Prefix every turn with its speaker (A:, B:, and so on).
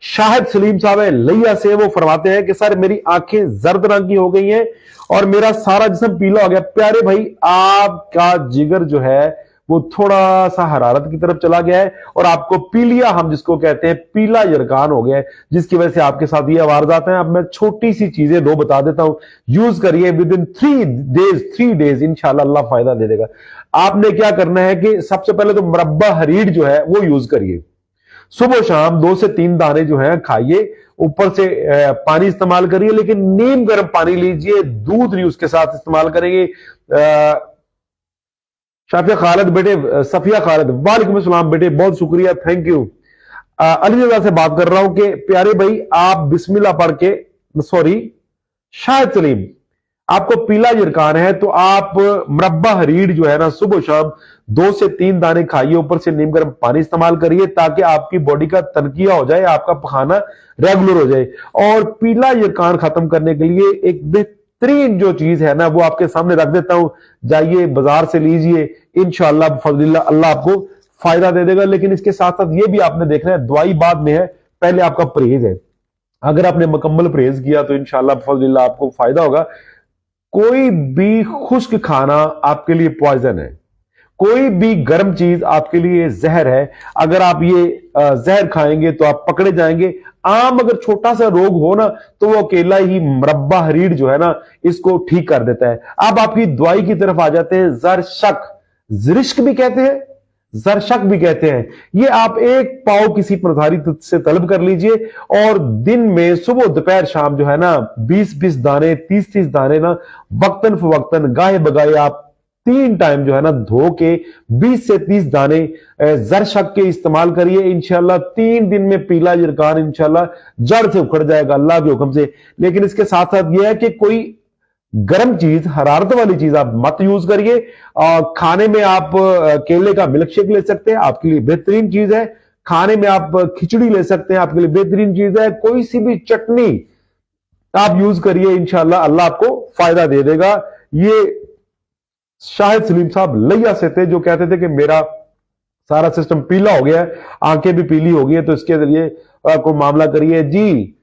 A: शाहिद सलीम साहब है लिया से, वो फरमाते हैं कि सर मेरी आंखें जर्द रंग की हो गई हैं और मेरा सारा जिस्म पीला हो गया। प्यारे भाई, आपका जिगर जो है वो थोड़ा सा हरारत की तरफ चला गया है और आपको पीलिया, हम जिसको कहते हैं पीला यरकान हो गया है, जिसकी वजह से आपके साथ ये वारदात हैं। अब मैं छोटी सी चीजें दो बता देता हूं, यूज करिए विद इन 3 डेज इंशाल्लाह अल्लाह फायदा दे देगा। आपने क्या करना है कि सबसे पहले तो मुरब्बा हरीड़ जो है वो यूज करिए, सुबह शाम 2 से 3 दाने जो है खाइए, ऊपर से पानी इस्तेमाल करिए, लेकिन नीम गर्म पानी लीजिए, दूध नहीं उसके साथ इस्तेमाल करेंगे। शाफिया खालिद बेटे, सफिया खालिद, वालेकुम अस्सलाम बेटे, बहुत शुक्रिया, थैंक यू। अली रजा से बात कर रहा हूं कि प्यारे भाई आप बिस्मिल्लाह पढ़ के, सॉरी शाहिद सलीम, आपको पीला यरकान है तो आप मुरब्बा हरीड़ जो है ना सुबह शाम 2 से 3 दाने खाइए, ऊपर से नीम गर्म पानी इस्तेमाल करिए ताकि आपकी बॉडी का तनकिया हो जाए, आपका पखाना रेगुलर हो जाए। और पीला यरकान खत्म करने के लिए एक बेहतरीन जो चीज है ना वो आपके सामने रख देता हूं, जाइए बाजार से लीजिए, इंशाअल्लाह फजलिल्लाह अल्लाह आपको फायदा दे देगा। लेकिन इसके साथ साथ ये भी आपने देखना है, दवाई बाद में है, पहले आपका परहेज है। अगर आपने मुकम्मल परहेज किया तो इंशाअल्लाह फजलिल्लाह आपको फायदा होगा। कोई भी खुश्क खाना आपके लिए पॉइजन है, कोई भी गर्म चीज आपके लिए जहर है। अगर आप ये जहर खाएंगे तो आप पकड़े जाएंगे। आम अगर छोटा सा रोग हो ना तो वो अकेला ही मुरब्बा हरीड़ जो है ना इसको ठीक कर देता है। अब आपकी दवाई की तरफ आ जाते हैं, जरशक, जरिश्क भी कहते हैं, जरशक भी कहते हैं। ये आप एक पाव किसी प्रधारी से तलब कर लीजिए और दिन में सुबह दोपहर शाम जो है ना 20-20 दाने, 30-30 दाने ना वक्तन फवक्तन गाहे बगाए आप 3 टाइम जो है ना धो के 20 से 30 दाने जरशक के इस्तेमाल करिए। इंशाल्लाह 3 दिन में पीला यरकान इंशाल्लाह जड़ से उखड़ जाएगा अल्लाह के हुक्म से। लेकिन इसके साथ साथ यह है कि कोई गर्म चीज, हरारत वाली चीज आप मत यूज करिए। खाने में आप केले का मिल्क शेक ले सकते हैं, आपके लिए बेहतरीन चीज है। खाने में आप खिचड़ी ले सकते हैं, आपके लिए बेहतरीन चीज है। कोई सी भी चटनी आप यूज करिए, इंशाल्लाह अल्लाह आपको फायदा दे देगा। ये शाहिद सलीम साहब लिया से थे जो कहते थे कि मेरा सारा सिस्टम पीला हो गया है, आंखें भी पीली हो गई है, तो इसके जरिए कोई मामला करिए जी।